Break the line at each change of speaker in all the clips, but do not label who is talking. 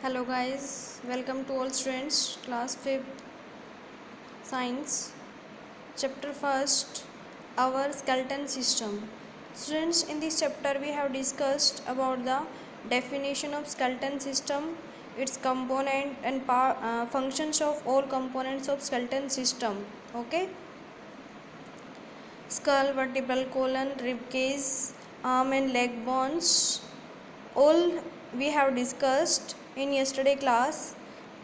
Hello guys, welcome to all students, class 5th science, chapter 1st, our skeleton system. Students, in this chapter we have discussed about the definition of skeleton system, its component and functions of all components of skeleton system. Okay, skull, vertebral column, rib cage, arm and leg bones, all we have discussed in yesterday class,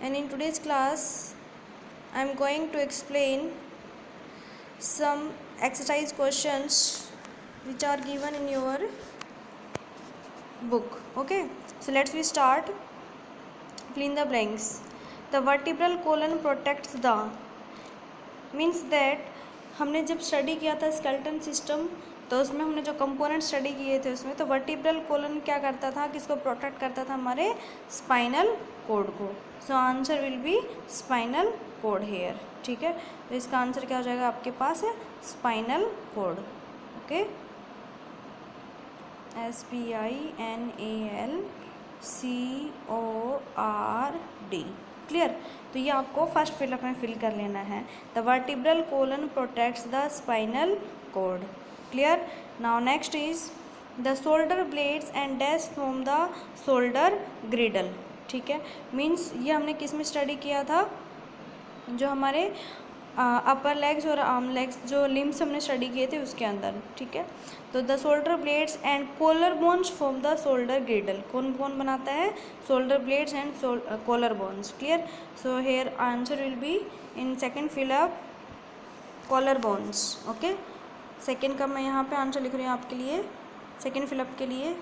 and in today's class I am going to explain some exercise questions which are given in your book. Okay, so let's we start. Fill in the blanks. The vertebral column protects the means that हमने जब study किया था skeleton system तो उसमें हमने जो component study किए थे उसमें तो वर्टिब्रल कोलन क्या करता था, किसको प्रोटेक्ट करता था, हमारे स्पाइनल कोड को. So answer will be spinal cord here. ठीक है, तो इसका आंसर क्या हो जाएगा आपके पास है spinal cord. Okay, SPINALCORD. Clear. तो ये आपको फर्स्ट फिलअप में फिल कर लेना है. The vertebral colon protects the spinal cord. Clear. Now next is the shoulder blades and dash from the shoulder ग्रिडल. ठीक है, मीन्स ये हमने किस में स्टडी किया था, जो हमारे अपर लेग्स और आर्म लेग्स जो लिम्स हमने स्टडी किए थे उसके अंदर. ठीक है, तो the shoulder blades and collar bones from the shoulder girdle. कौन कौन बनाता है, shoulder blades and collar bones. Clear. So here answer will be in second fill up collar bones. Okay, second का मैं यहाँ पे आंसर लिख रही हूँ आपके लिए. सेकेंड फिलअप के लिए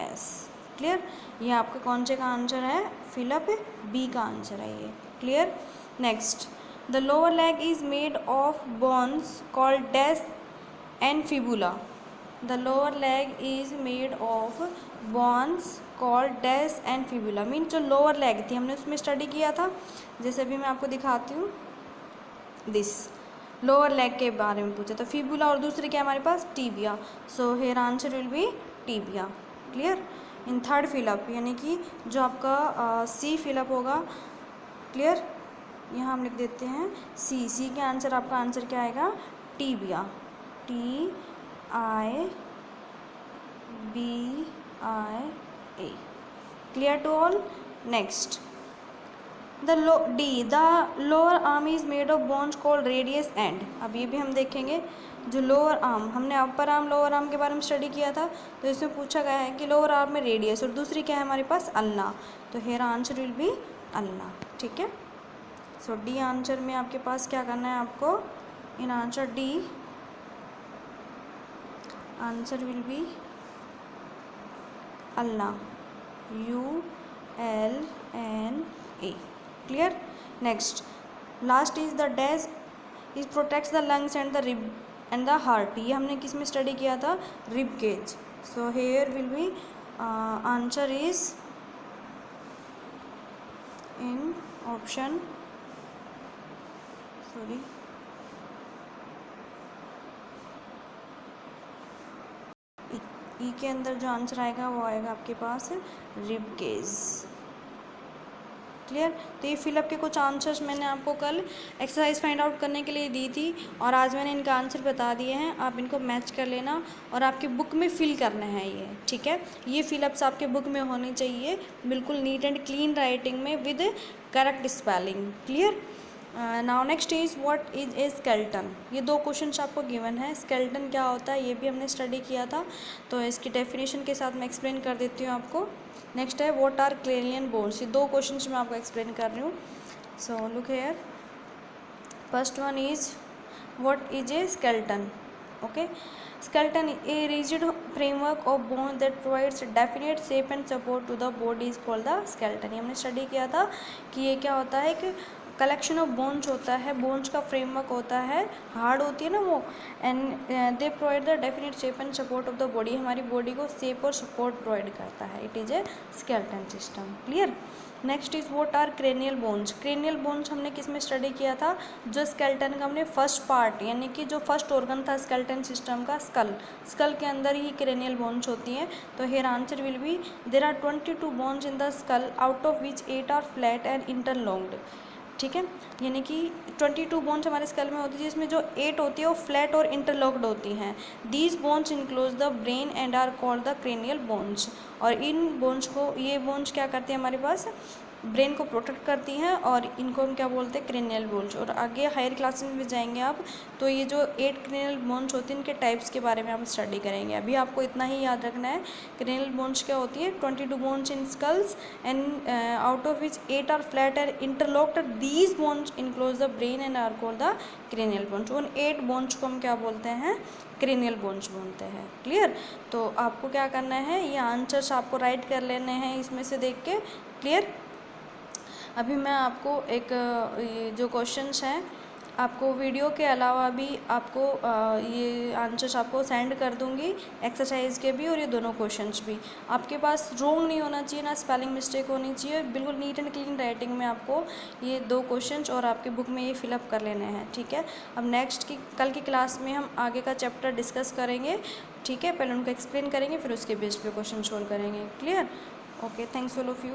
COLLARBONES. क्लियर. ये आपका कौन से का आंसर है, फिलअप बी का आंसर है ये. Clear. Next, the lower leg is made of bones called dash and fibula. The lower leg is made of bones called dash and fibula. Mean जो लोअर लेग थी हमने उसमें study किया था, जैसे अभी मैं आपको दिखाती हूँ. दिस लोअर लेग के बारे में पूछा था, फिबुला और दूसरी क्या हमारे पास tibia. So here answer will be tibia. Clear. In third fill up यानी कि जो आपका सी फिलअप होगा. क्लियर. यहाँ हम लिख देते हैं सी के आंसर, आपका आंसर क्या आएगा, tibia. TIBIA. Clear to all. Next, the lower arm is made of bones called radius and. अब ये भी हम देखेंगे. जो लोअर आर्म, हमने अपर आर्म लोअर आर्म के बारे में स्टडी किया था, तो इसमें पूछा गया है कि लोअर आर्म में रेडियस और दूसरी क्या है हमारे पास, अल्ना. तो here answer will be ulna. ठीक है. सो डी आंसर में आपके पास क्या करना है आपको, in answer D answer will be ulna, ULNA. Clear. Next, last is the dash is protects the lungs and the rib and the heart. ये हमने किस में स्टडी किया था, rib cage. So here will be answer is in option E के अंदर जो answer आएगा वो आएगा आपके पास रिब केज. क्लियर. तो ये फिलअप के कुछ आंसर्स मैंने आपको कल एक्सरसाइज फाइंड आउट करने के लिए दी थी और आज मैंने इनका आंसर बता दिए हैं. आप इनको मैच कर लेना और आपके बुक में फिल करना है ये. ठीक है, ये फिलअप्स आपके बुक में होने चाहिए बिल्कुल नीट एंड क्लीन राइटिंग में with correct spelling. Clear. Now next is what is a skeleton. ये दो क्वेश्चन आपको गिवन है. स्केलेटन क्या होता है ये भी हमने स्टडी किया था, तो इसकी डेफिनेशन के साथ मैं एक्सप्लेन कर देती हूँ आपको. नेक्स्ट है व्हाट आर क्रेनियन बोन्स. ये दो क्वेश्चन मैं आपको एक्सप्लेन कर रही हूँ. So look here. First one is what is a skeleton. Okay, skeleton a rigid framework of bones that provides definite shape and support to the body is called the skeleton. ये हमने study किया था कि ये क्या होता है कि कलेक्शन ऑफ बोन्स होता है, बोन्स का फ्रेमवर्क होता है, हार्ड होती है ना वो, and they provide the definite shape and support of the body. हमारी बॉडी को शेप और सपोर्ट प्रोवाइड करता है. It is a skeleton system. Clear. Next is what are cranial bones. Cranial bones हमने किस में स्टडी किया था, जो स्केलेटन का हमने फर्स्ट पार्ट यानी कि जो फर्स्ट ऑर्गन था स्केलेटन सिस्टम का, स्कल के अंदर ही क्रेनियल बोन्स होती हैं। तो here answer will be there are 22 bones in the skull out of which 8 are flat and interlocked. ठीक है, यानी कि 22 बोन्स हमारे स्कल में होती है, जिसमें जो 8 होती है वो फ्लैट और इंटरलॉक्ड होती हैं। These bones enclose the brain and are called the cranial bones. और इन बोन्स को, ये बोन्स क्या करती हैं हमारे पास, ब्रेन को प्रोटेक्ट करती हैं, और इनको हम क्या बोलते हैं, क्रेनियल बोन्स। और आगे हायर क्लासेस में जाएंगे आप तो ये जो 8 क्रेनियल बोन्स होती हैं इनके टाइप्स के बारे में आप स्टडी करेंगे। अभी आपको इतना ही याद रखना है, क्रेनियल बोन्स क्या होती है, 22 bones in skulls and out of which 8 are flat and interlocked. These bones enclose the brain and are called the cranial bones. उन 8 बोन्स को हम क्या बोलते हैं, क्रेनियल बोन्स बोलते हैं। क्लियर। तो आपको क्या करना है, ये आंसर्स आपको राइट कर लेने हैं इसमें से देख के। क्लियर। अभी मैं आपको एक ये जो क्वेश्चंस हैं आपको वीडियो के अलावा भी आपको ये आंसर्स आपको सेंड कर दूंगी, एक्सरसाइज के भी और ये दोनों क्वेश्चंस भी। आपके पास रॉन्ग नहीं होना चाहिए, ना स्पेलिंग मिस्टेक होनी चाहिए, बिल्कुल नीट एंड क्लीन राइटिंग में आपको ये 2 क्वेश्चंस और आपके बुक में ये फिलअप कर लेने हैं। ठीक है। अब नेक्स्ट की कल की क्लास में हम आगे का चैप्टर डिस्कस करेंगे। ठीक है, पहले उनको एक्सप्लेन करेंगे, फिर उसके बेस पे क्वेश्चन सोल्व करेंगे। Clear. Okay, thanks all of you.